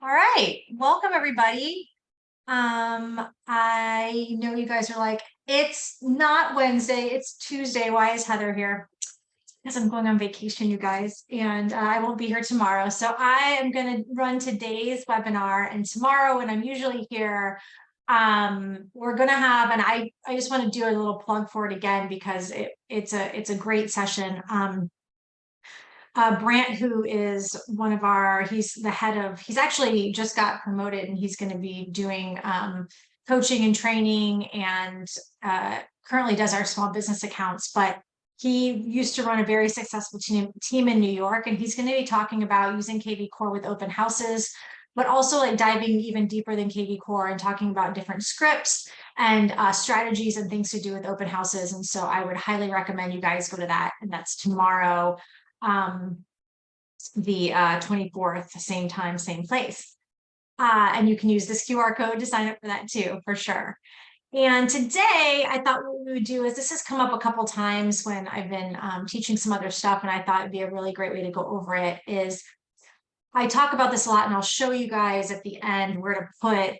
All right, welcome everybody. I know you guys are like, it's not Wednesday, it's Tuesday. Why is Heather here? Because I'm going on vacation, you guys, and I won't be here tomorrow. So I am going to run today's webinar, and tomorrow, when I'm usually here, we're going to have, and I just want to do a little plug for it again because it's a great session. Brant, who is he's the head of, he's actually just got promoted and he's going to be doing coaching and training and currently does our small business accounts. But he used to run a very successful team in New York, and he's going to be talking about using KV Core with open houses, but also like diving even deeper than KV Core and talking about different scripts and strategies and things to do with open houses. And so I would highly recommend you guys go to that. And that's tomorrow, the 24th, same time, same place. And you can use this QR code to sign up for that too, for sure. And today I thought what we would do is, this has come up a couple times when I've been teaching some other stuff, and I thought it'd be a really great way to go over it, is I talk about this a lot, and I'll show you guys at the end where to put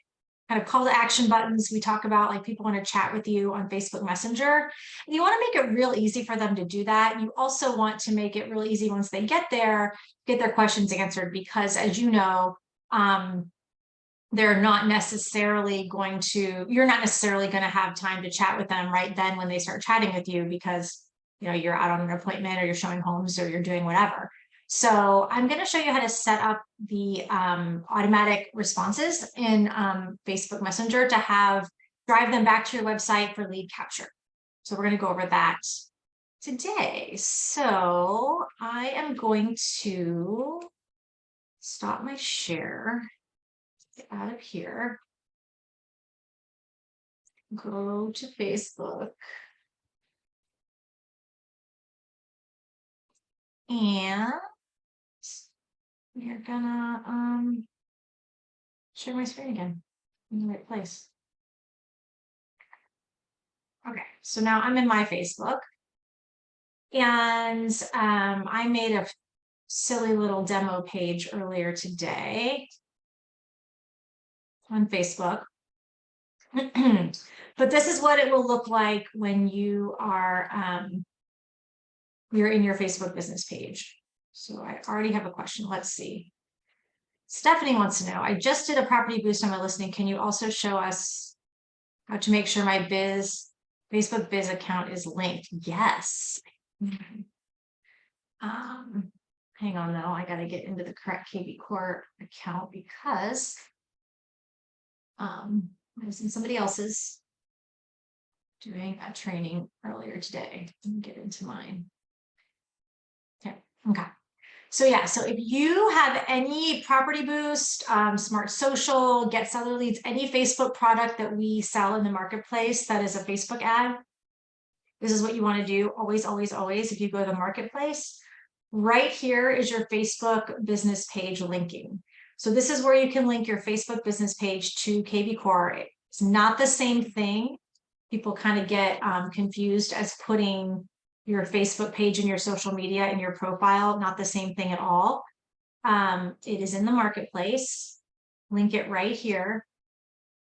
kind of call to action buttons. We talk about like people want to chat with you on Facebook Messenger, and you want to make it real easy for them to do that. You also want to make it real easy once they get there, get their questions answered, because as you know, they're not necessarily going to, you're not necessarily going to have time to chat with them right then when they start chatting with you, because you're out on an appointment or you're showing homes or you're doing whatever. So I'm going to show you how to set up the automatic responses in Facebook Messenger to drive them back to your website for lead capture. So we're going to go over that today. So I am going to stop my share, get out of here, go to Facebook, and we're gonna share my screen again in the right place. Okay, so now I'm in my Facebook, and I made a silly little demo page earlier today on Facebook. But this is what it will look like when you are you're in your Facebook business page. So I already have a question. Let's see. Stephanie wants to know, I just did a property boost on my listing. Can you also show us how to make sure my Facebook biz account is linked? Yes. Hang on though, I got to get into the correct KV Core account because I was in somebody else's doing a training earlier today. Let me get into mine. Okay. So yeah, so if you have any Property Boost, Smart Social, Get Seller Leads, any Facebook product that we sell in the marketplace that is a Facebook ad, this is what you want to do. Always, always, always. If you go to the marketplace, right here is your Facebook business page linking. So this is where you can link your Facebook business page to KV Core. It's not the same thing. People kind of get confused as putting your Facebook page and your social media in your profile, not the same thing at all. It is in the marketplace. Link it right here.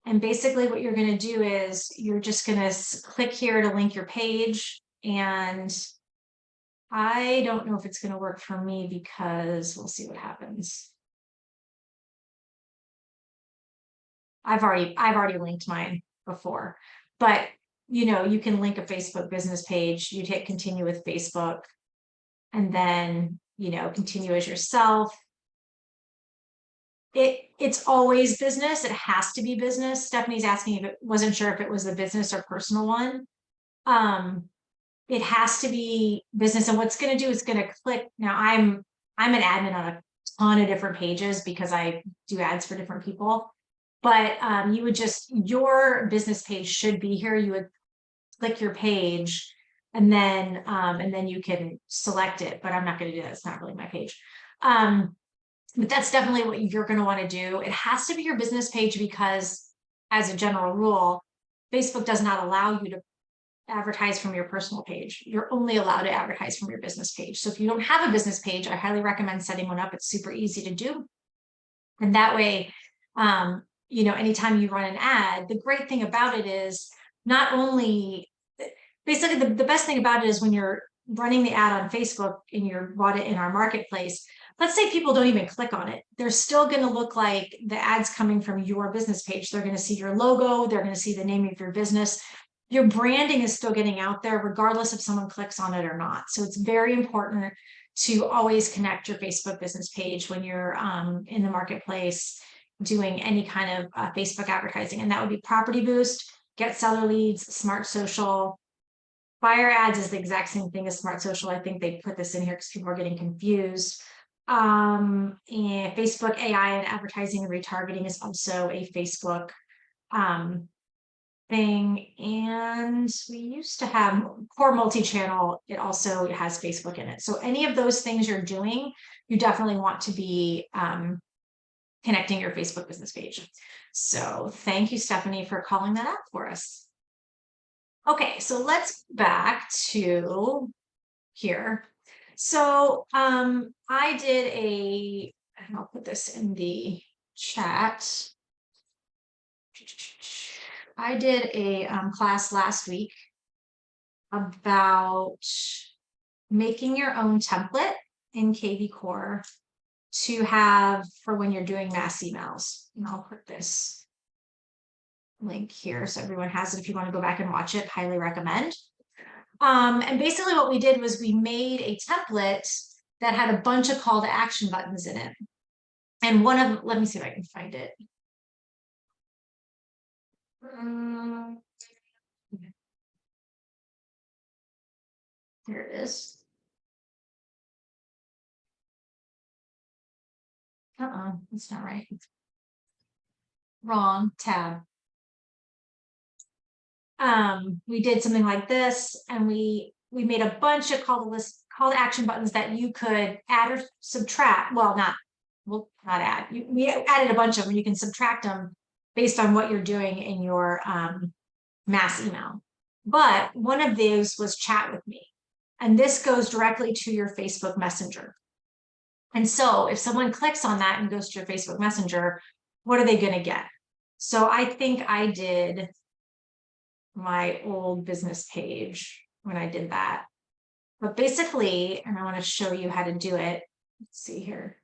And basically what you're going to do is you're just going to click here to link your page. And I don't know if it's going to work for me because we'll see what happens. I've already linked mine before, but you can link a Facebook business page. You'd hit continue with Facebook, and then continue as yourself. It's always business. It has to be business. Stephanie's asking if it wasn't sure if it was a business or personal one. It has to be business. And what's going to do is going to click. Now I'm an admin on a ton of different pages because I do ads for different people. But you would your business page should be here. You would click your page, and then you can select it. But I'm not going to do that. It's not really my page. But that's definitely what you're going to want to do. It has to be your business page because, as a general rule, Facebook does not allow you to advertise from your personal page. You're only allowed to advertise from your business page. So if you don't have a business page, I highly recommend setting one up. It's super easy to do. And that way, you know, anytime you run an ad, the great thing about it is not only, basically the best thing about it is when you're running the ad on Facebook and you're bought it in our marketplace, let's say people don't even click on it. They're still going to look like the ads coming from your business page. They're going to see your logo. They're going to see the name of your business. Your branding is still getting out there regardless if someone clicks on it or not. So it's very important to always connect your Facebook business page when you're in the marketplace doing any kind of Facebook advertising. And that would be Property Boost, Get Seller Leads, Smart Social. Buyer Ads is the exact same thing as Smart Social. I think they put this in here because people are getting confused. And Facebook AI and advertising and retargeting is also a Facebook thing. And we used to have Core Multi-Channel. It also has Facebook in it. So any of those things you're doing, you definitely want to be connecting your Facebook business page. So thank you, Stephanie, for calling that out for us. Okay, so let's back to here. So I did and I'll put this in the chat. I did a class last week about making your own template in KV Core to have for when you're doing mass emails. And I'll put this link here so everyone has it. If you want to go back and watch it, highly recommend. And basically what we did was we made a template that had a bunch of call to action buttons in it. And one of, let me see if I can find it. Here it is. That's not right. Wrong tab. We did something like this, and we made a bunch of call to action buttons that you could add or subtract. Well, not add. We added a bunch of them. You can subtract them based on what you're doing in your mass email. But one of these was chat with me, and this goes directly to your Facebook Messenger. And so if someone clicks on that and goes to your Facebook Messenger, what are they going to get? So I think I did my old business page when I did that. But basically, and I want to show you how to do it. Let's see here.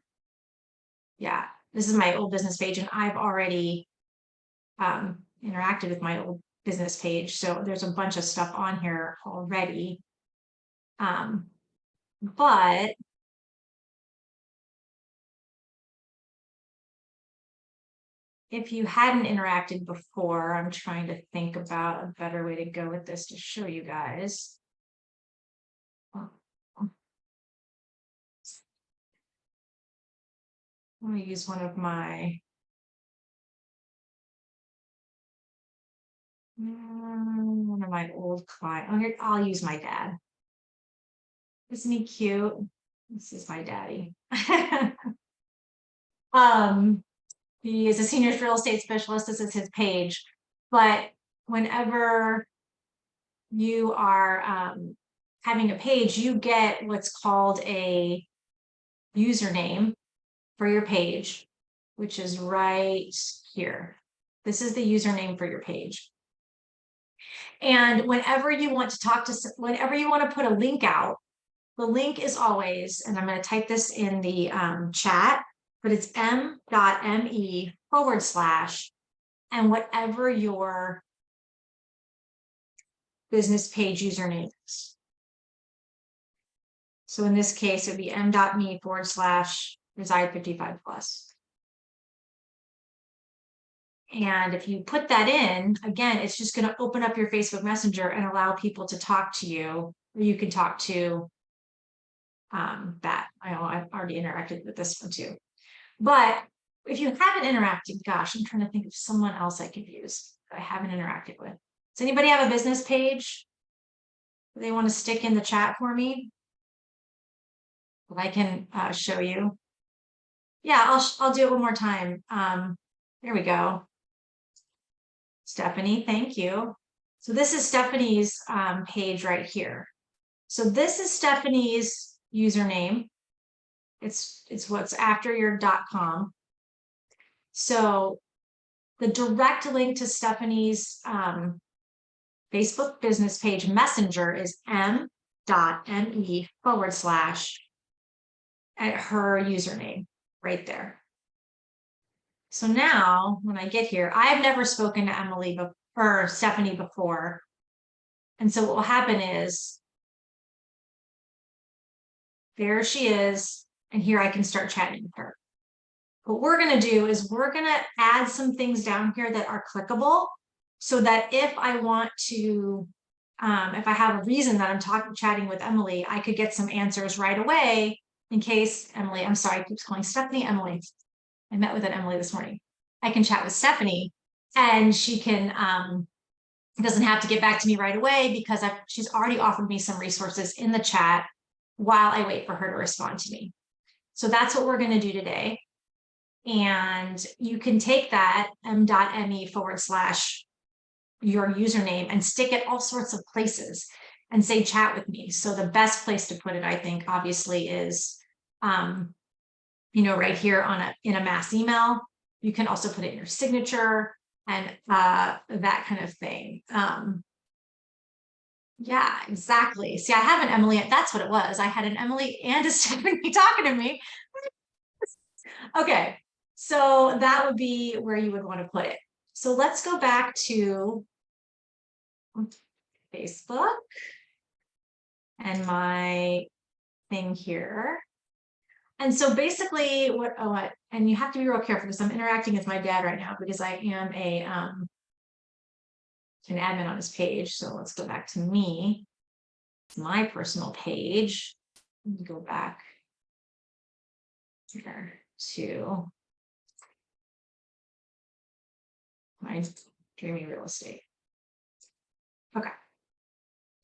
Yeah, this is my old business page, and I've already interacted with my old business page. So there's a bunch of stuff on here already. But if you hadn't interacted before, I'm trying to think about a better way to go with this to show you guys. Let me use one of my old clients. Oh, here, I'll use my dad. Isn't he cute? This is my daddy. He is a senior real estate specialist. This is his page. But whenever you are having a page, you get what's called a username for your page, which is right here. This is the username for your page. And whenever you want to talk to, whenever you want to put a link out, the link is always, and I'm going to type this in the chat, but it's m.me/, and whatever your business page username is. So in this case, it would be m.me/reside55+. And if you put that in, again, it's just going to open up your Facebook Messenger and allow people to talk to you, or you can talk to that. I know I've already interacted with this one too. But if you haven't interacted, gosh, I'm trying to think of someone else I could use that I haven't interacted with. Does anybody have a business page they want to stick in the chat for me? I can show you. Yeah, I'll do it one more time. There we go. Stephanie, thank you. So this is Stephanie's page right here. So this is Stephanie's username. It's what's after your .com. So the direct link to Stephanie's Facebook business page messenger is m.me / at her username right there. So now when I get here, I have never spoken to Emily or Stephanie before. And so what will happen is there she is. And here I can start chatting with her. What we're going to do is we're going to add some things down here that are clickable so that if I want to, if I have a reason that I'm chatting with Emily, I could get some answers right away in case Emily, I'm sorry, I keep calling Stephanie Emily. I met with an Emily this morning. I can chat with Stephanie and she can, doesn't have to get back to me right away because she's already offered me some resources in the chat while I wait for her to respond to me. So that's what we're going to do today. And you can take that m.me / your username and stick it all sorts of places and say chat with me. So the best place to put it, I think, obviously is right here in a mass email. You can also put it in your signature and that kind of thing. Yeah, exactly. See, I have an Emily. That's what it was. I had an Emily and a Stephanie talking to me. Okay, so that would be where you would want to put it. So let's go back to Facebook and my thing here. And so basically and you have to be real careful because I'm interacting with my dad right now because I am an admin on his page. So let's go back to me. It's my personal page. Let me go back here to my Dreamy Real Estate. Okay.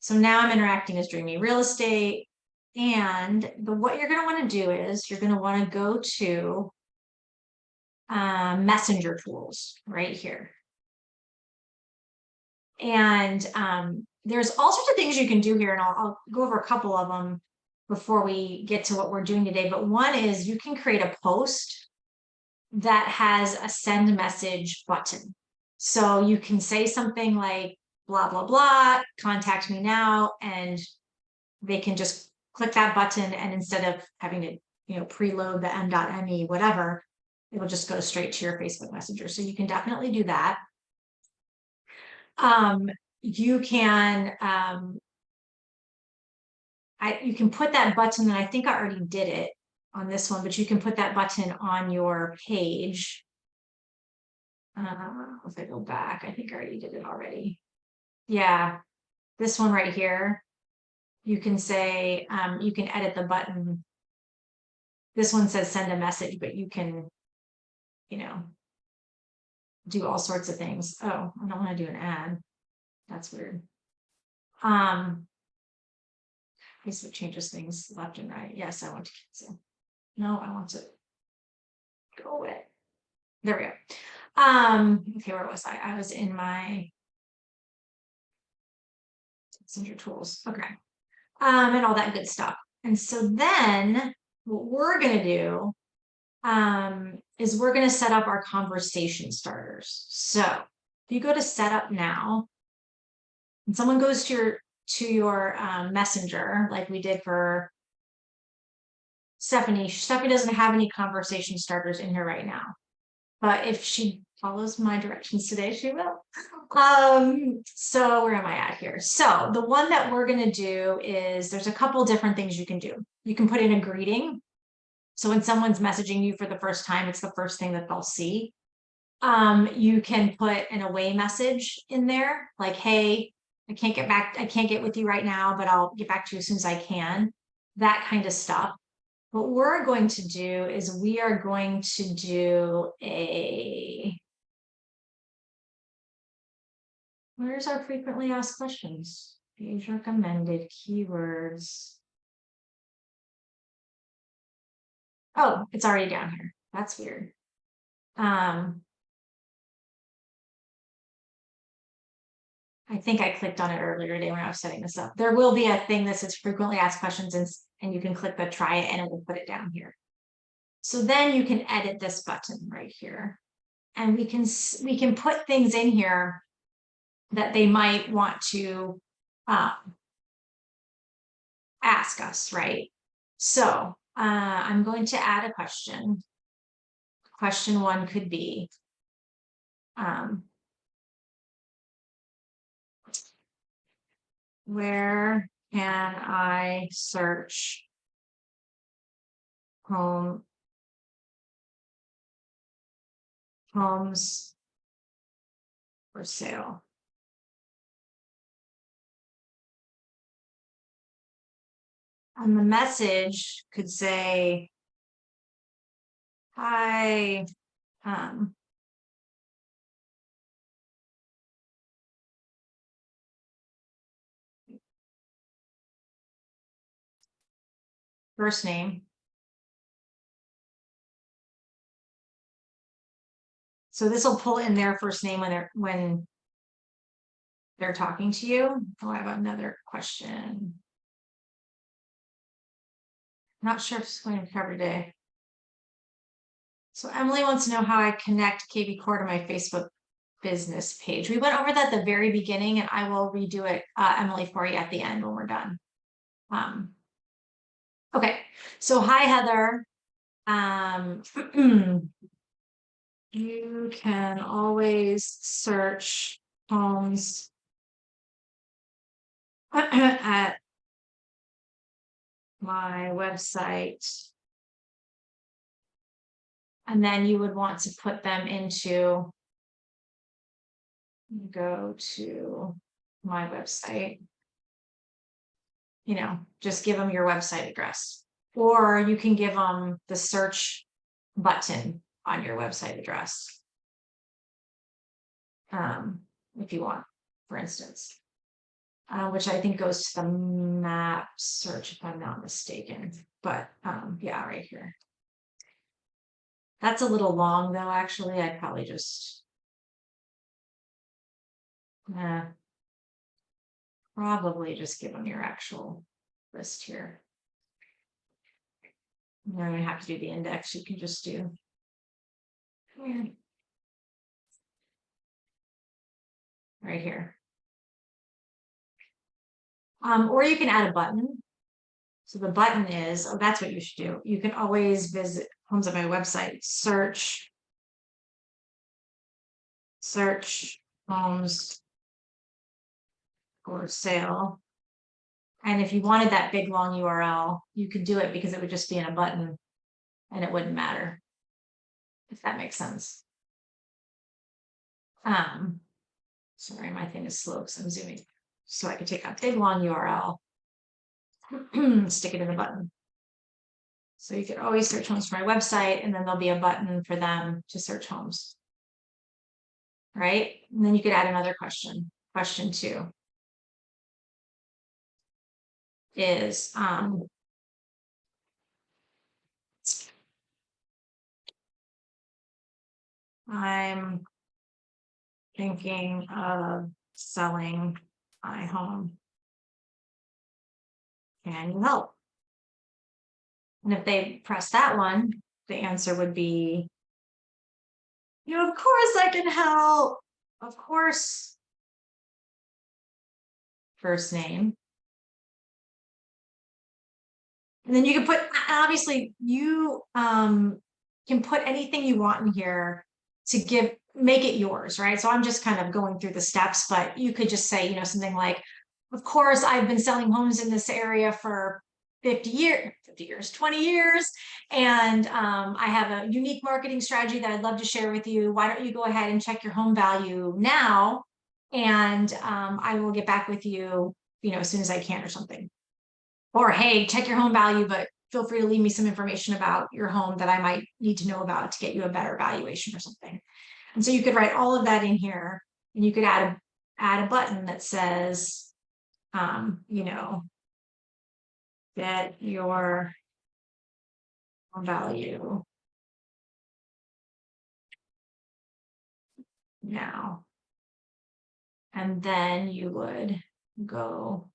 So now I'm interacting as Dreamy Real Estate. And what you're going to want to do is you're going to want to go to messenger tools right here. And there's all sorts of things you can do here, and I'll go over a couple of them before we get to what we're doing today. But one is you can create a post that has a send message button. So you can say something like blah, blah, blah, contact me now, and they can just click that button, and instead of having to preload the m.me whatever, it will just go straight to your Facebook Messenger. So you can definitely do that. You can you can put that button, and I think I already did it on this one, but you can put that button on your page. If I go back, I think I already did it already. Yeah, this one right here. You can say, you can edit the button. This one says send a message, but you can, do all sorts of things. Oh, I don't want to do an ad. That's weird. Facebook changes things left and right. Yes, I want to cancel. No, I want to go away. There we go. Okay, where was I? I was in my messenger tools. Okay. And all that good stuff. And so then what we're going to do is we're going to set up our conversation starters. So if you go to setup now, and someone goes to your messenger, like we did for Stephanie. Stephanie doesn't have any conversation starters in here right now, but if she follows my directions today, she will. So where am I at here? So the one that we're going to do is there's a couple different things you can do. You can put in a greeting. So when someone's messaging you for the first time, it's the first thing that they'll see. You can put an away message in there, like, hey, I can't get with you right now, but I'll get back to you as soon as I can. That kind of stuff. What we're going to do is we are going to do where's our frequently asked questions? Page recommended keywords. Oh, it's already down here. That's weird. I think I clicked on it earlier today when I was setting this up. There will be a thing that says frequently asked questions, and you can click the try it and it will put it down here. So then you can edit this button right here. and we can put things in here that they might want to ask us, right? So I'm going to add a question. Question 1 could be, where can I search homes for sale? And the message could say, hi, first name. So this will pull in their first name when they're talking to you. Oh, I have another question. Not sure if it's going to cover today. So Emily wants to know how I connect KB Core to my Facebook business page. We went over that at the very beginning, and I will redo it, Emily, for you at the end when we're done. Okay, so hi, Heather. You can always search homes at my website, and then you would want to put them into, go to my website, just give them your website address, or you can give them the search button on your website address, if you want, for instance, which I think goes to the map search, if I'm not mistaken. But yeah, right here. That's a little long though, actually. I'd probably just probably just give them your actual list here. You don't even have to do the index. You can just do right here. Or you can add a button. So the button is, oh, that's what you should do. You can always visit homes on my website, search homes for sale. And if you wanted that big long URL, you could do it because it would just be in a button and it wouldn't matter, if that makes sense. Sorry, my thing is slow because I'm zooming. So I could take a big long URL, stick it in a button. So you could always search homes for my website, and then there'll be a button for them to search homes. Right? And then you could add another question. Question 2 is I'm thinking of selling my home. Can you help? And if they press that one, the answer would be, of course I can help. Of course. First name. And then you can put, obviously you can put anything you want in here to make it yours, right? So I'm just kind of going through the steps, but you could just say, something like, of course, I've been selling homes in this area for 20 years. And I have a unique marketing strategy that I'd love to share with you. Why don't you go ahead and check your home value now? And I will get back with you, as soon as I can or something. Or, hey, check your home value, but feel free to leave me some information about your home that I might need to know about to get you a better valuation or something. And so you could write all of that in here, and you could add a button that says, get your home value now. And then you would go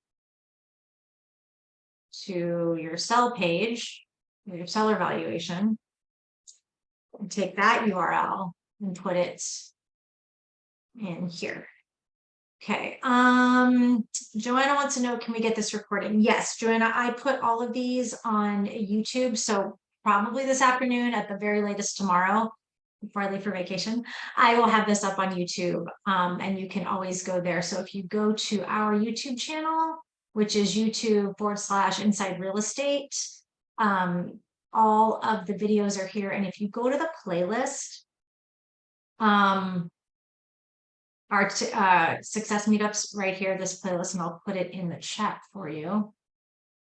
to your sell page, your seller valuation, and take that URL and put it in here. Okay. Joanna wants to know, can we get this recording? Yes, Joanna, I put all of these on YouTube. So probably this afternoon, at the very latest tomorrow, before I leave for vacation, I will have this up on YouTube. And you can always go there. So if you go to our YouTube channel, which is YouTube/Inside Real Estate, all of the videos are here. And if you go to the playlist, our success meetups right here, this playlist, and I'll put it in the chat for you.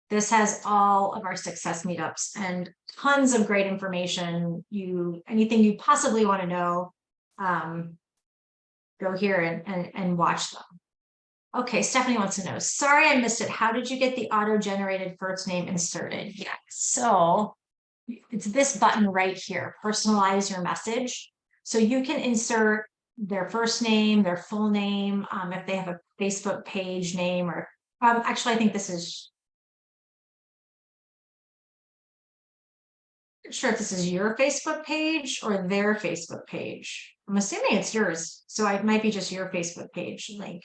This has all of our success meetups and tons of great information. Anything you possibly want to know, go here and watch them. Okay, Stephanie wants to know, sorry, I missed it. How did you get the auto-generated first name inserted? Yeah, so it's this button right here, personalize your message. So you can insert their first name, their full name, if they have a Facebook page name, or actually, I think this is, I'm not sure if this is your Facebook page or their Facebook page. I'm assuming it's yours, so it might be just your Facebook page link.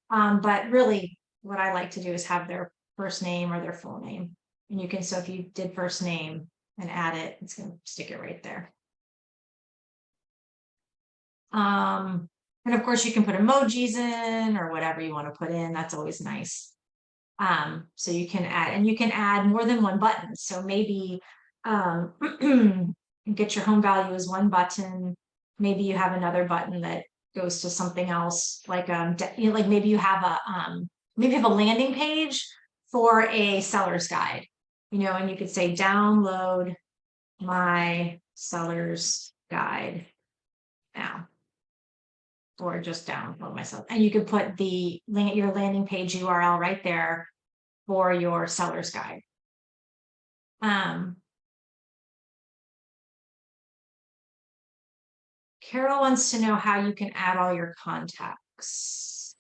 But really, what I like to do is have their first name or their full name. And you can, so if you did first name and add it, it's going to stick it right there. And of course you can put emojis in or whatever you want to put in. That's always nice. So you can add, and you can add more than one button. So maybe get your home value as one button. Maybe you have another button that goes to something else, like like maybe you have a landing page for a seller's guide, and you could say download my seller's guide now, or just download myself, and you could put your landing page URL right there for your seller's guide. Carol wants to know how you can add all your contacts.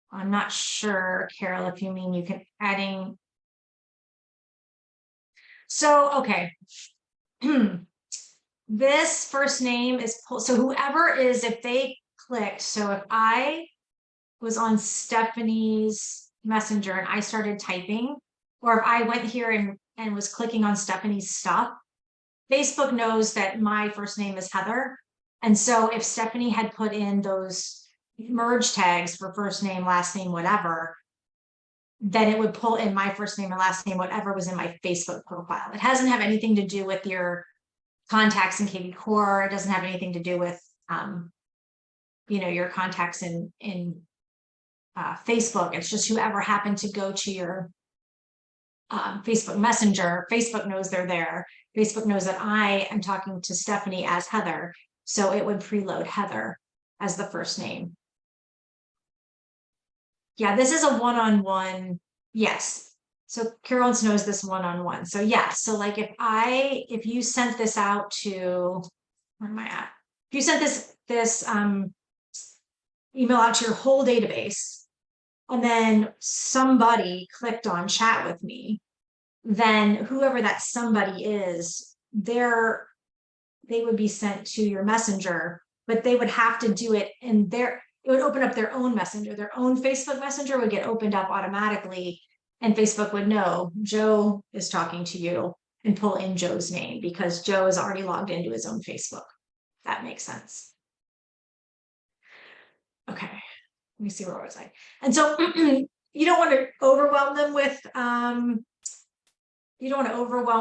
I'm not sure, Carol, if you mean you can adding. So, okay. This first name is pulled. So whoever is, if they clicked, so if I was on Stephanie's Messenger and I started typing, or if I went here and was clicking on Stephanie's stuff, Facebook knows that my first name is Heather. And so if Stephanie had put in those merge tags for first name, last name, whatever, then it would pull in my first name and last name, whatever was in my Facebook profile. It doesn't have anything to do with your contacts in KV Core. It doesn't have anything to do with, your contacts in Facebook. It's just whoever happened to go to your Facebook Messenger. Facebook knows they're there. Facebook knows that I am talking to Stephanie as Heather. So it would preload Heather as the first name. Yeah, this is a one-on-one. Yes. So Carol knows this one-on-one. So yeah, so like if you sent this out to, where am I at? If you sent this email out to your whole database, and then somebody clicked on chat with me, then whoever that somebody is, they would be sent to your messenger, but they would have to do it in it would open up their own messenger. Their own Facebook Messenger would get opened up automatically, and Facebook would know Joe is talking to you and pull in Joe's name because Joe is already logged into his own Facebook. That makes sense. Okay, let me see, where was I? And so you don't want to overwhelm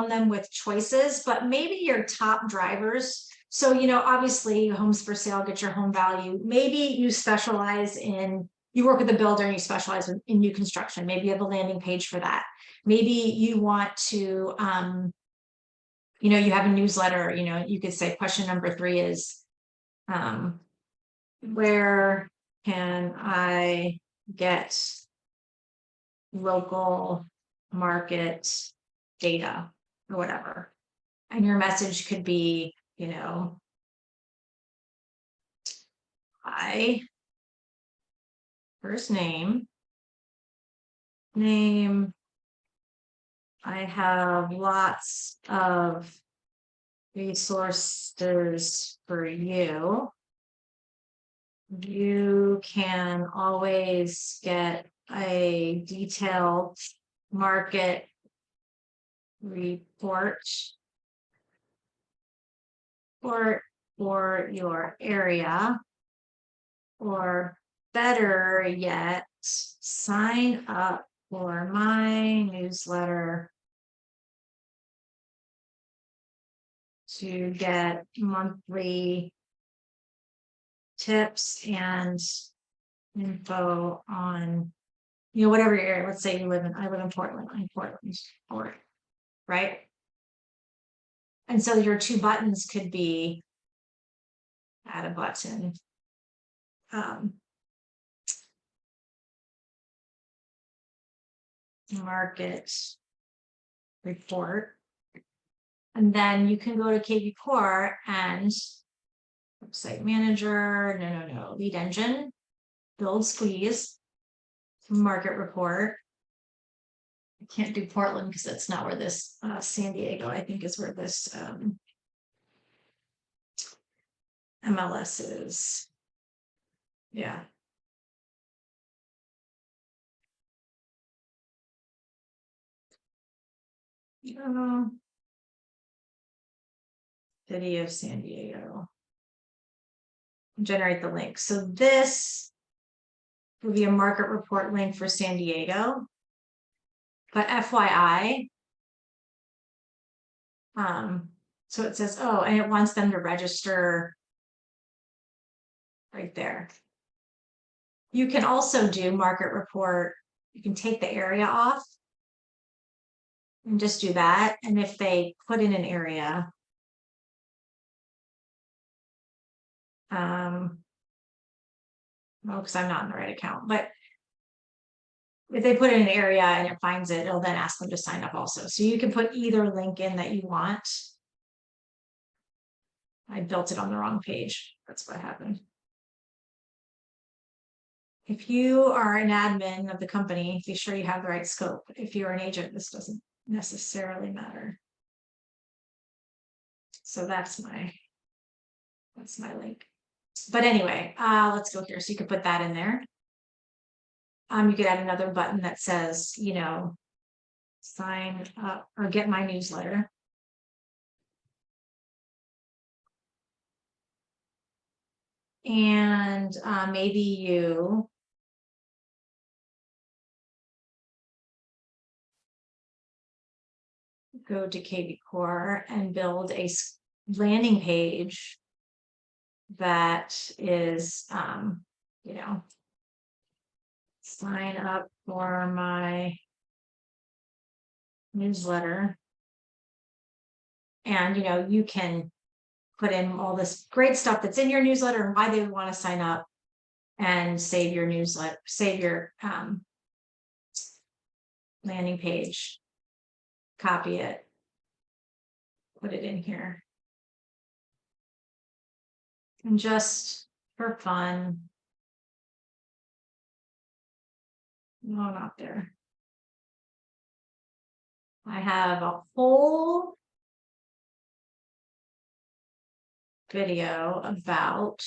them with choices, but maybe your top drivers. So, obviously homes for sale, get your home value. Maybe you specialize you work with a builder and you specialize in new construction. Maybe you have a landing page for that. Maybe you want to, you have a newsletter, you could say question number 3 is, where can I get local market data or whatever? And your message could be, I first name, I have lots of resources for you. You can always get a detailed market report for your area, or better yet, sign up for my newsletter to get monthly tips and info on, whatever your area. Let's say I live in Portland. I'm in Portland, right? And so your two buttons could be add a button. Market report. And then you can go to kvCORE and website manager, no, lead engine, build squeeze, market report. I can't do Portland because that's not where this, San Diego, I think is where this MLS is. Yeah. City of San Diego. Generate the link. So this will be a market report link for San Diego. But FYI, so it says, oh, and it wants them to register right there. You can also do market report. You can take the area off and just do that. And if they put in an area, well, because I'm not in the right account, but if they put in an area and it finds it, it'll then ask them to sign up also. So you can put either link in that you want. I built it on the wrong page. That's what happened. If you are an admin of the company, be sure you have the right scope. If you're an agent, this doesn't necessarily matter. So that's my link. But anyway, let's go here. So you could put that in there. You could add another button that says, sign up or get my newsletter. And maybe you go to kvCORE and build a landing page that is, sign up for my newsletter. And, you can put in all this great stuff that's in your newsletter and why they would want to sign up, and save your newsletter, save your landing page, copy it, put it in here. And just for fun, no, not there. I have a whole video about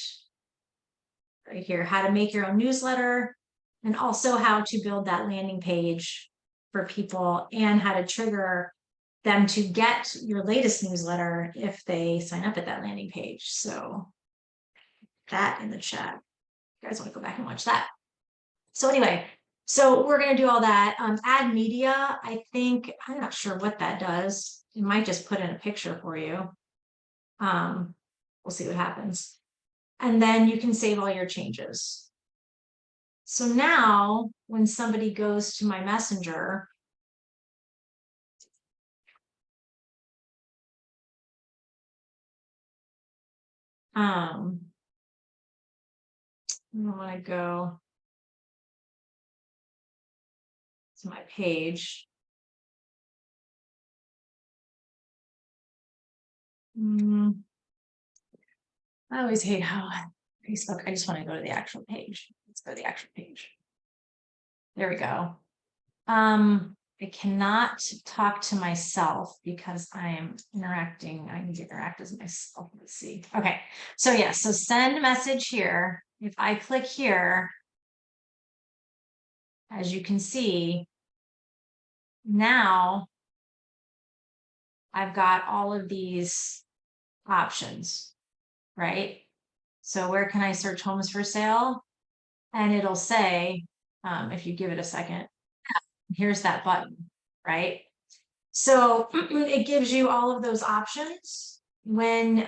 right here, how to make your own newsletter, and also how to build that landing page for people, and how to trigger them to get your latest newsletter if they sign up at that landing page. So that in the chat, you guys want to go back and watch that. So anyway, so we're going to do all that. Add media, I think, I'm not sure what that does. It might just put in a picture for you. We'll see what happens. And then you can save all your changes. So now when somebody goes to my messenger, I want to go to my page. I always hate how Facebook, I just want to go to the actual page. Let's go to the actual page. There we go. I cannot talk to myself because I am interacting. I need to interact as myself. Let's see. Okay. So yeah, so send message here. If I click here, as you can see, now I've got all of these options, right? So where can I search homes for sale? And it'll say, if you give it a second, here's that button, right? So it gives you all of those options when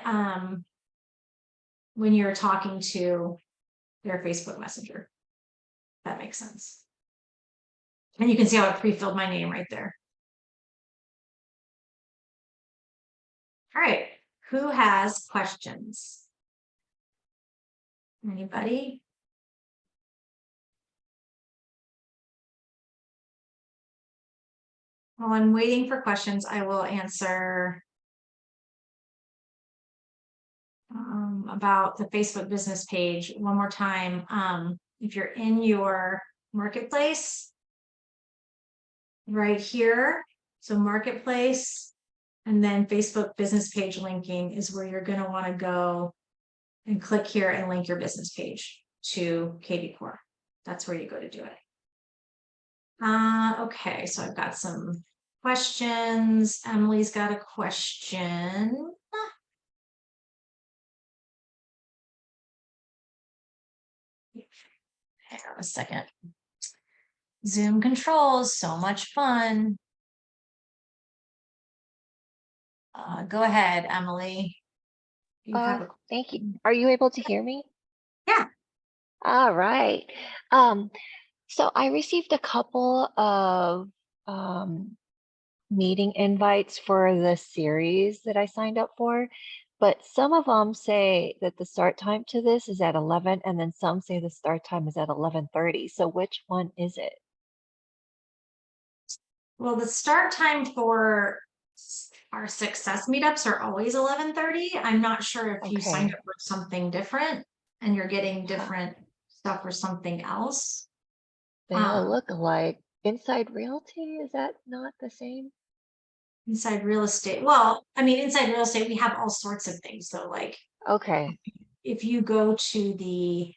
you're talking to their Facebook Messenger. That makes sense. And you can see how it pre-filled my name right there. All right, who has questions? Anybody? While I'm waiting for questions, I will answer about the Facebook business page one more time. If you're in your marketplace, right here, so marketplace, and then Facebook business page linking is where you're going to want to go and click here and link your business page to kvCORE. That's where you go to do it. Okay, so I've got some questions. Emily's got a question. Hang on a second. Zoom controls, so much fun. Go ahead, Emily. You have a Thank you. Are you able to hear me? Yeah. All right. So I received a couple of meeting invites for the series that I signed up for, but some of them say that the start time to this is at 11, and then some say the start time is at 11:30. So which one is it? Well, the start time for our success meetups are always 11:30. I'm not sure if you signed Okay. up for something different and you're getting different stuff for something else. They all look alike. Inside Realty, is that not the same? Inside real estate. Well, I mean, inside real estate, we have all sorts of things. So like Okay. if you go to the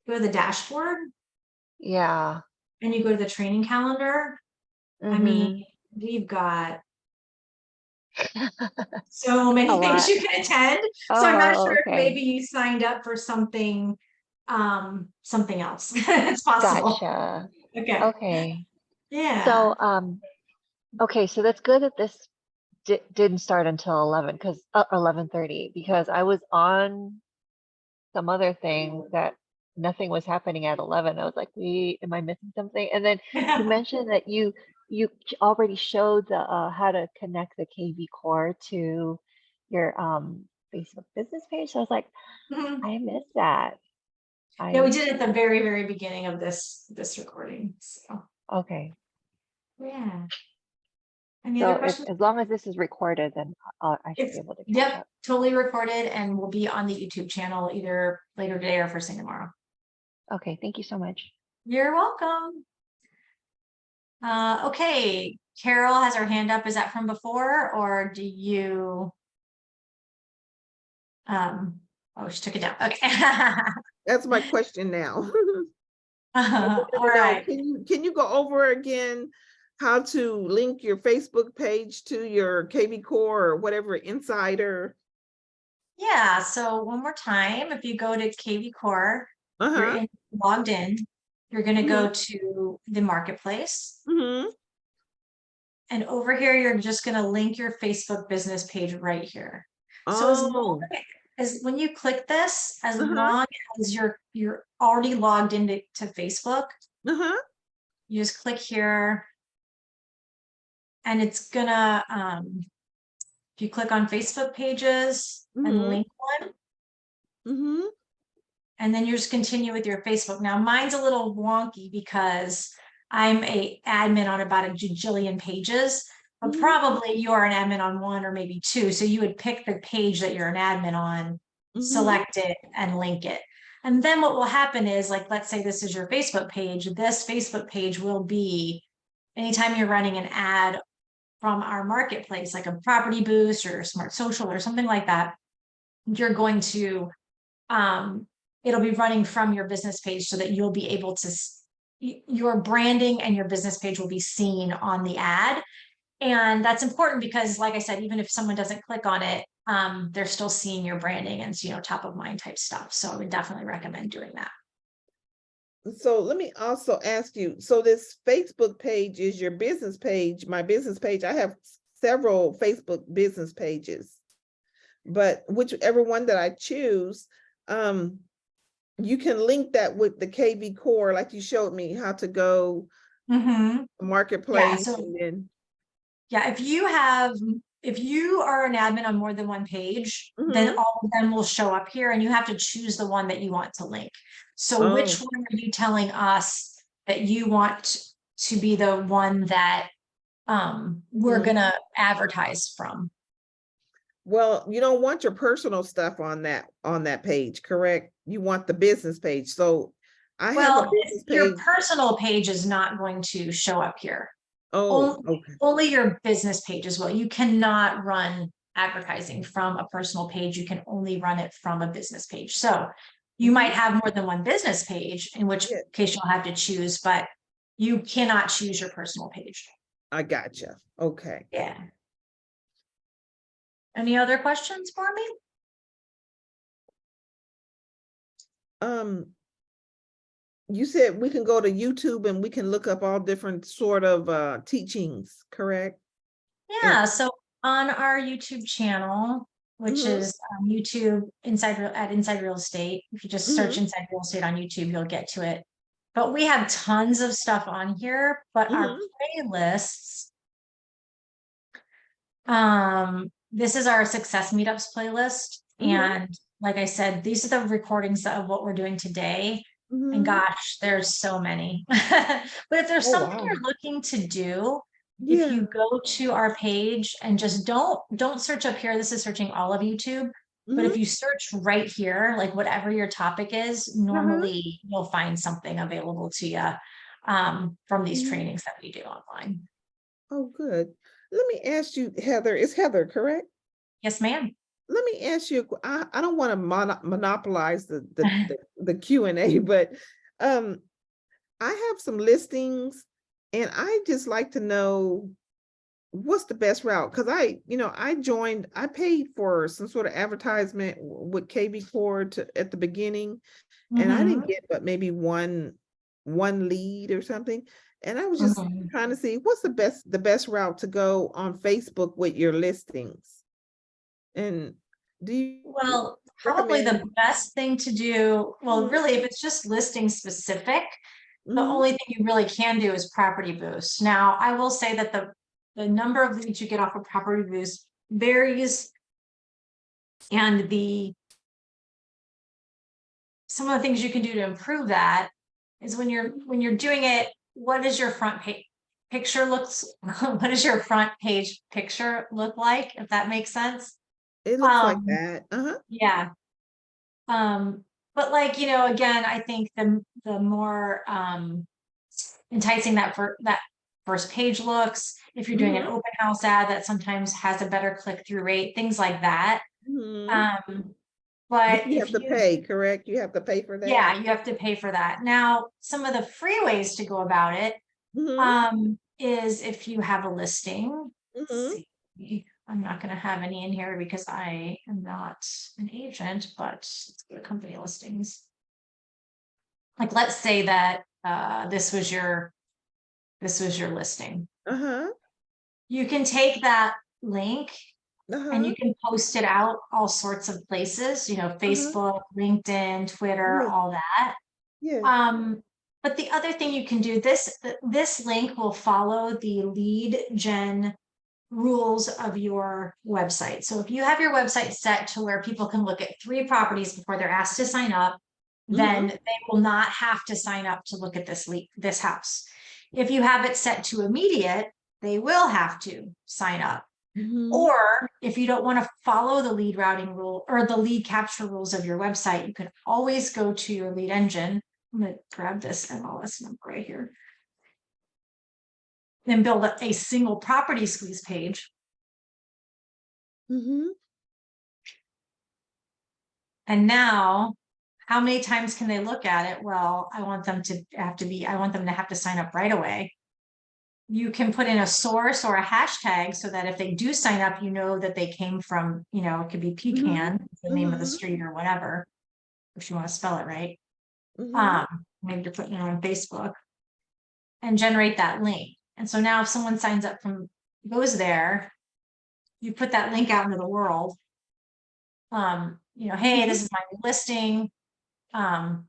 dashboard Yeah. and you go to the training calendar, I mean, we've got so A many things lot. you can attend. So I'm not Oh, sure if okay. maybe you signed up for something else. It's possible. Gotcha. Okay. Okay. Yeah. So, okay, so that's good that this didn't start until 11 because 11:30 because I was on some other thing that nothing was happening at 11. I was like, wait, am I missing something? And then you mentioned that already showed the how to connect the kvCORE to your Facebook business page. So I was like, Mhm. I missed that. Yeah, we I did it at the very, very beginning of this recording. So Okay. yeah. Any other So questions? as long as this is recorded, then I should It's be able to catch yep, up. totally recorded and will be on the YouTube channel either later today or first thing tomorrow. Okay, thank you so much. You're welcome. Okay, Carol has her hand up. Is that from before or do you oh, she took it down. Okay. That's my question now. I All wanted to know, right. can you go over again how to link your Facebook page to your kvCORE or whatever Insider? Yeah, so one more time, if you go to kvCORE, Uh-huh. logged in, you're going to Mm-hmm. go to the marketplace. Mm-hmm. And over here, you're just going to link your Facebook business page right here. So as long Oh. as when you click this, as Uh-huh. long as you're already logged into Facebook, Uh-huh. you just click here and it's gonna if you click on Facebook pages and Mm-hmm. link one, Mm-hmm. and then you just continue with your Facebook. Now mine's a little wonky because I'm a admin on about a jillion pages, but Mm-hmm. probably you're an admin on one or maybe two. So you would pick the page that you're an admin on, Mm-hmm. select it and link it. And then what will happen is, like, let's say this is your Facebook page. This Facebook page will be anytime you're running an ad from our marketplace, like a Property Boost or Smart Social or something like that, you're going to, it'll be running from your business page so that you'll be able to, your branding and your business page will be seen on the ad. And that's important because, like I said, even if someone doesn't click on it, they're still seeing your branding and, top of mind type stuff. So I would definitely recommend doing that. So let me also ask you, so this Facebook page is your business page, my business page. I have several Facebook business pages, but whichever one that I choose, you can link that with the KV Core, like you showed me how to go marketplace. so- And then, Yeah, if you are an admin on more than one page, then Mhm. all of them will show up here and you have to choose the one that you want to link. So which Oh. one are you telling us that you want to be the one that we're Mhm. gonna advertise from? Well, you don't want your personal stuff on that page, correct? You want the business page. So I have a Well, business your page. personal page is not going to show up here. Oh, okay. Only your business page as well. You cannot run advertising from a personal page. You can only run it from a business page. So you might have more than one business page, in which Yeah. case you'll have to choose, but you cannot choose your personal page. I gotcha. Okay. Yeah. Any other questions for me? You said we can go to YouTube and we can look up all different sort of teachings, correct? Yeah, so on our YouTube channel, which Mhm. is YouTube Inside Real Estate, if you just search Mhm. Inside Real Estate on YouTube, you'll get to it. But we have tons of stuff on here, but our Mhm. playlists, this is our Success Meetups playlist. Mhm. And like I said, these are the recordings of what we're doing today. And Mhm. gosh, there's so many. But if there's Oh, something wow. you're looking to do, if Yeah. you go to our page and just don't search up here, this is searching all of YouTube. But if Mhm. you search right here, like whatever your topic is, normally you'll find something available to you from these Mhm. trainings that we do online. Oh, good. Let me ask you, Heather, is Heather correct? Yes, ma'am. Let me ask you, I don't want to monopolize the Q&A, but um, I have some listings and I just like to know what's the best route? Because I paid for some sort of advertisement with KV Core at the beginning, and I didn't Mhm, get but maybe one lead or something. And I was just mhm. trying to see what's the best route to go on Facebook with your listings. And do you Well, probably recommend? the best thing to do, well, Mhm. really, if it's just listing specific, the Mhm. only thing you really can do is Property Boost. Now, I will say that the number of leads you get off of Property Boost varies, and some of the things you can do to improve that is when you're doing it, what does your front page picture looks what does your front page picture look like, if that makes sense? It looks like Um, that. Uh-huh. yeah. But like, again, I think the more enticing that first page looks, if you're doing an Mhm. open house ad that sometimes has a better click-through rate, things like that. Mhm. Um, But but you have if to you, pay, correct? You have to pay for that. yeah, you have to pay for that. Now, some of the free ways to go about it, Mhm. is if you have a listing. Let's Mhm. see. I'm not gonna have any in here because I am not an agent, but let's go to company listings. Like, let's say that this was your listing. Uh-huh. You can take that link and Uh-huh. you can post it out all sorts of places, Uh-huh. Facebook, LinkedIn, Twitter, Yeah. all that. Yeah. But the other thing you can do, this link will follow the lead gen rules of your website. So if you have your website set to where people can look at 3 properties before they're asked to sign up, then Mhm. they will not have to sign up to look at this house. If you have it set to immediate, they will have to sign up. Mhm. Or if you don't want to follow the lead routing rule or the lead capture rules of your website, you can always go to your lead engine. I'm going to grab this MLS number right here. then build a single property squeeze page. Mm-hmm. And now, how many times can they look at it? Well, I want them to have to sign up right away. You can put in a source or a hashtag so that if they do sign up, you know that they came from, it could be Pecan, the name of the Mhm. street or whatever, if you want to spell it right. Mhm. Maybe to put it on Facebook and generate that link. And so now if someone signs up goes there, you put that link out into the world. Hey, this is my new listing. I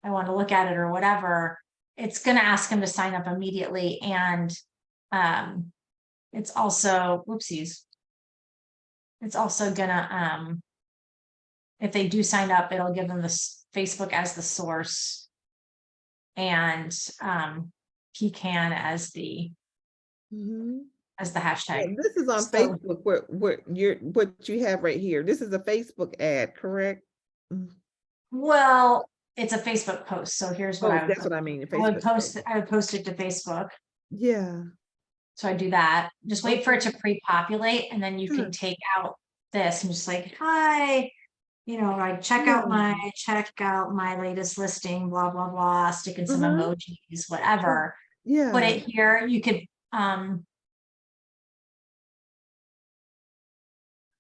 want to look at it or whatever. It's going to ask them to sign up immediately. And it's also, whoopsies. It's also gonna, if they do sign up, it'll give them this Facebook as the source and Pecan as the Mhm. Yeah, hashtag. this is on So- Facebook where what you have right here. This is a Facebook ad, correct? Mm. Well, it's a Facebook post. So here's what Oh, I would that's put. what I mean. a I would Facebook post it to Facebook. Yeah. So I do that. Just wait for it Okay. to pre-populate, and then you Sure. can take out this and just like, hi, I check Yeah. out my latest listing, blah, blah, blah, stick in some Mhm. emojis, whatever. Put Yeah. it here. You could,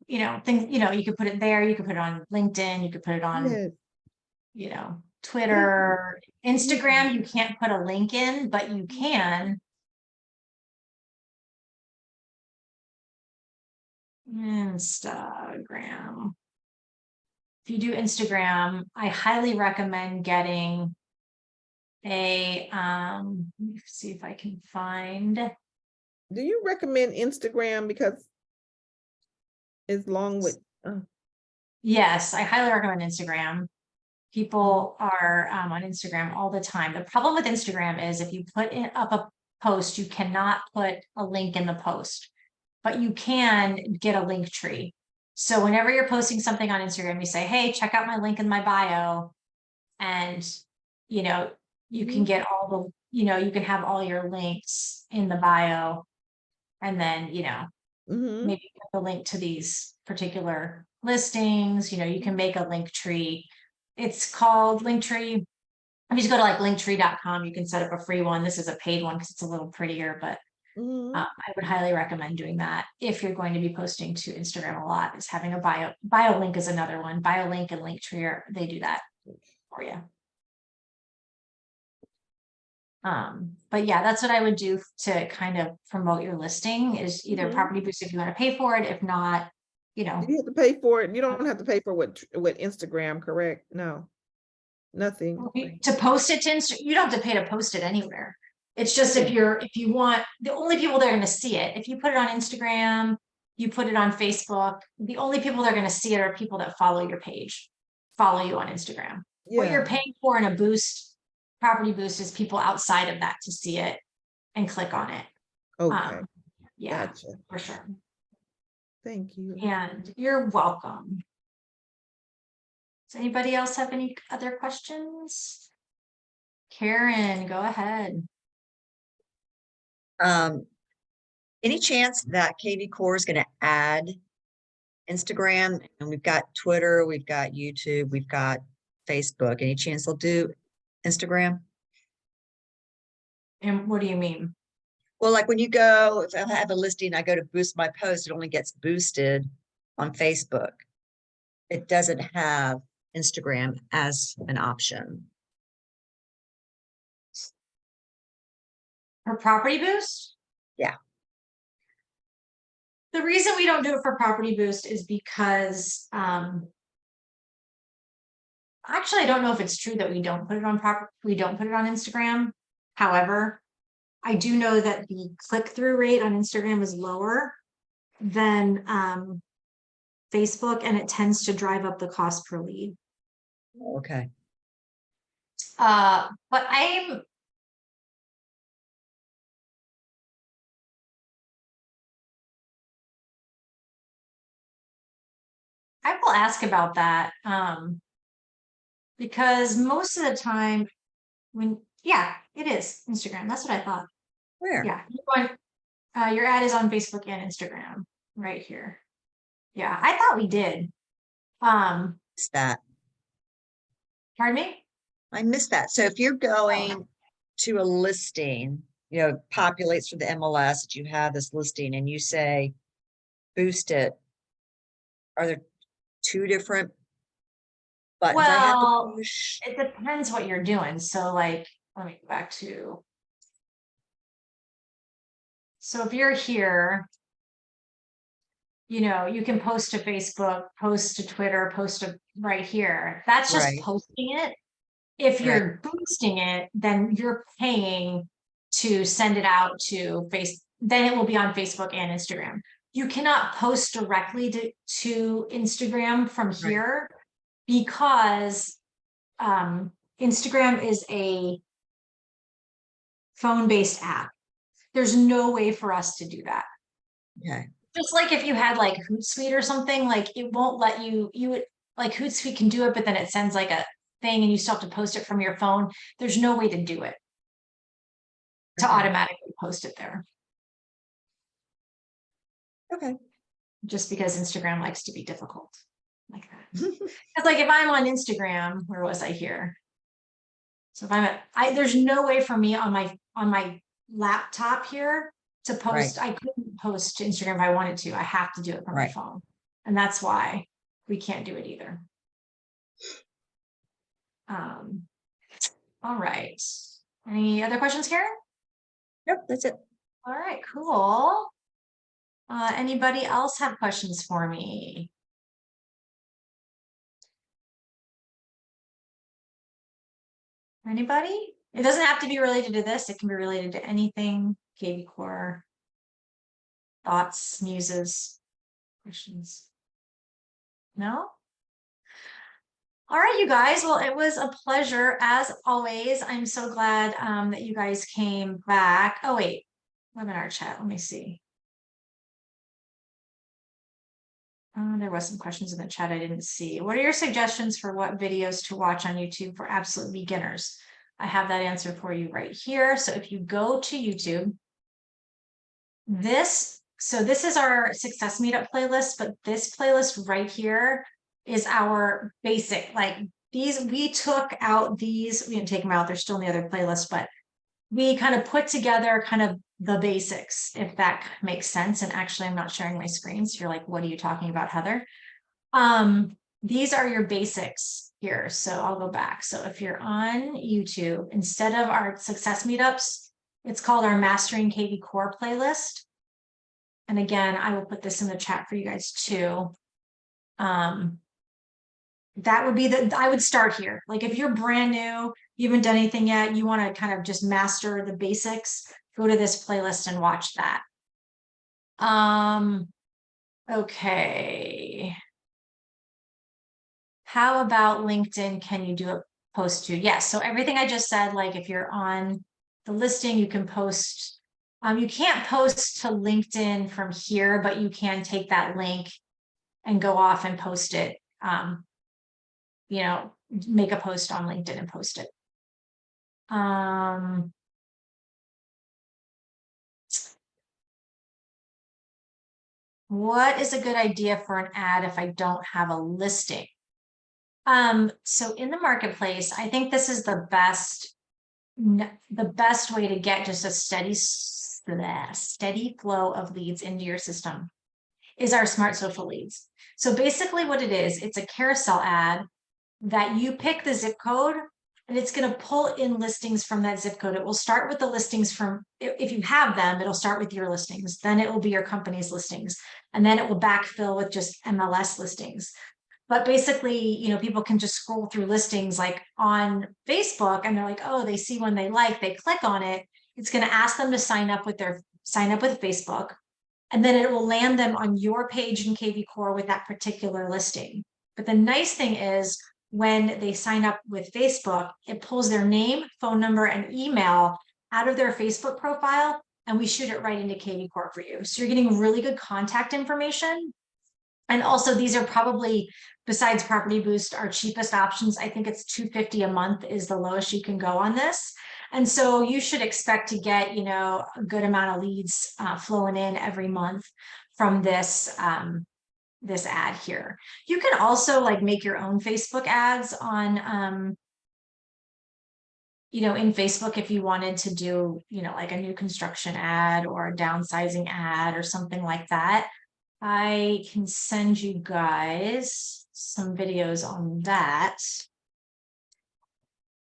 you could put it there. You could put it on LinkedIn. You could put it on, Yes. Twitter, Instagram. You can't put a link in, but you can. Instagram. If you do Instagram, I highly recommend getting let me see if I can find. Do you recommend Instagram because it's long with Yes, I highly recommend Instagram. People are on Instagram all the time. The problem with Instagram is if you put up a post, you cannot put a link in the post, but you can get a link tree. So whenever you're posting something on Instagram, you say, hey, check out my link in my bio. And, you can get you can have all your links in the bio. And then, maybe put the link to these particular listings, you can make a link tree. It's called Linktree. If you just go to like linktree.com, you can set up a free one. This is a paid one because it's a little prettier, but I would highly recommend doing that if you're going to be posting to Instagram a lot, is having a bio link is another one. Bio link and Linktree they do that for you. But yeah, that's what I would do to kind of promote your listing is either Property Boost if you want to pay for it. If not, You have to pay for it. You don't have to pay for what Instagram, correct? No, nothing. to post it to Instagram, you don't have to pay to post it anywhere. It's just if you want, the only people that are going to see it, if you put it on Instagram, you put it on Facebook, the only people that are going to see it are people that follow your page, follow you on Instagram. What you're paying for in a boost, Property Boost, is people outside of that to see it and click on it. Okay. Yeah, Gotcha. for sure. Thank you. And you're welcome. Does anybody else have any other questions? Karen, go ahead. Any chance that KV Core is going to add Instagram? And we've got Twitter, we've got YouTube, we've got Facebook. Any chance they'll do Instagram? And what do you mean? Well, like when you go, if I have a listing, I go to boost my post, it only gets boosted on Facebook. It doesn't have Instagram as an option. For Property Boost? Yeah. The reason we don't do it for Property Boost is because actually I don't know if it's true that we don't put it on Instagram. However, I do know that the click-through rate on Instagram is lower than Facebook, and it tends to drive up the cost per lead. Okay. But I will ask about that because most of the time it is Instagram. That's what I thought. Where? Yeah, your ad is on Facebook and Instagram, right here. Yeah, I thought we did. Missed that. Pardon me? I missed that. So if you're going to a listing, populates for the MLS that you have this listing and you say, boost it, are there two different buttons I have to Well, push? it depends what you're doing. So like, let me go back to. So if you're here, you can post to Facebook, post to Twitter, post to right here. That's just Right. posting it. If you're boosting it, then you're paying to send it out to then it will be on Facebook and Instagram. You cannot post directly to Instagram from here because Instagram is a phone-based app. There's no way for us to do that. Okay. Just like if you had like Hootsuite or something, like it won't let you would like Hootsuite can do it, but then it sends like a thing and you still have to post it from your phone. There's no way to do it to Okay. automatically post it there. Okay. Just because Instagram likes to be difficult like that. It's like if I'm on Instagram, where was I here? So if there's no way for me on my laptop here to post. I couldn't post to Instagram if I wanted to. I have to do it from my phone. And that's why we can't do it either. All right. Any other questions, Karen? Yep, that's it. All right, cool. Anybody else have questions for me? Anybody? It doesn't have to be related to this. It can be related to anything. KV Core. Thoughts, muses, questions? No? All right, you guys. Well, it was a pleasure as always. I'm so glad that you guys came back. Oh, wait. Webinar chat. Let me see. There was some questions in the chat I didn't see. What are your suggestions for what videos to watch on YouTube for absolute beginners? I have that answer for you right here. So if you go to YouTube, this is our Success Meetup playlist, but this playlist right here is our basic, like these, we took out these, we didn't take them out, they're still in the other playlist, but we kind of put together kind of the basics, if that makes sense. And actually, I'm not sharing my screen. So you're like, what are you talking about, Heather? These are your basics here. So I'll go back. So if you're on YouTube, instead of our Success Meetups, it's called our Mastering KV Core playlist. And again, I will put this in the chat for you guys too. That would be I would start here. Like if you're brand new, you haven't done anything yet, you want to kind of just master the basics, go to this playlist and watch that. Okay. How about LinkedIn? Can you do a post to? Yes. So everything I just said, like if you're on the listing, you can post. You can't post to LinkedIn from here, but you can take that link and go off and post it. Make a post on LinkedIn and post it. What is a good idea for an ad if I don't have a listing? So in the marketplace, I think this is the best way to get just a steady flow of leads into your system is our Smart Social Leads. So basically what it is, it's a carousel ad that you pick the zip code and it's going to pull in listings from that zip code. It will start with the listings from, if you have them, it'll start with your listings, then it will be your company's listings, and then it will backfill with just MLS listings. But basically, people can just scroll through listings like on Facebook and they're like, oh, they see one they like, they click on it. It's going to ask them to sign up with Facebook. And then it will land them on your page in KV Core with that particular listing. But the nice thing is when they sign up with Facebook, it pulls their name, phone number, and email out of their Facebook profile, and we shoot it right into KV Core for you. So you're getting really good contact information. And also these are probably, besides Property Boost, our cheapest options. I think it's $250 a month is the lowest you can go on this. And so you should expect to get, you know, a good amount of leads flowing in every month from this this ad here. You can also like make your own Facebook ads on you know, in Facebook if you wanted to do, you know, like a new construction ad or a downsizing ad or something like that. I can send you guys some videos on that.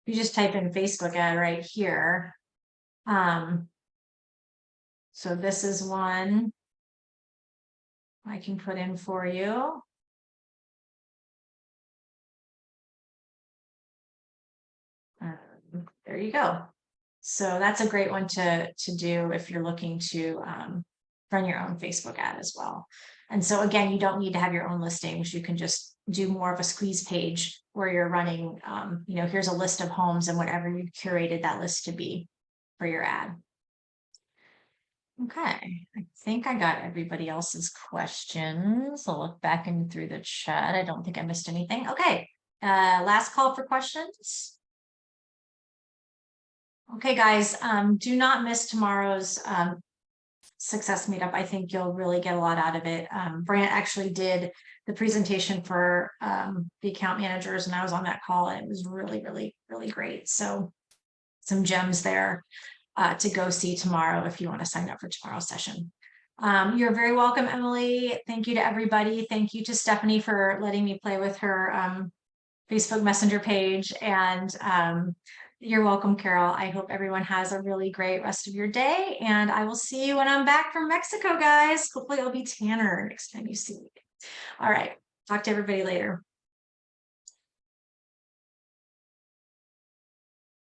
You just type in Facebook ad right here. So this is one I can put in for you. There you go. So that's a great one to do if you're looking to run your own Facebook ad as well. And so again, you don't need to have your own listings. You can just do more of a squeeze page where you're running, you know, here's a list of homes and whatever you curated that list to be for your ad. Okay, I think I got everybody else's questions. I'll look back and through the chat. I don't think I missed anything. Okay, last call for questions. Okay, guys, do not miss tomorrow's success meetup. I think you'll really get a lot out of it. Brant actually did the presentation for the account managers, and I was on that call, and it was really, really, really great. So some gems there to go see tomorrow if you want to sign up for tomorrow's session. You're very welcome, Emily. Thank you to everybody. Thank you to Stephanie for letting me play with her Facebook Messenger page. And you're welcome, Carol. I hope everyone has a really great rest of your day. And I will see you when I'm back from Mexico, guys. Hopefully I'll be tanner next time you see me. All right. Talk to everybody later.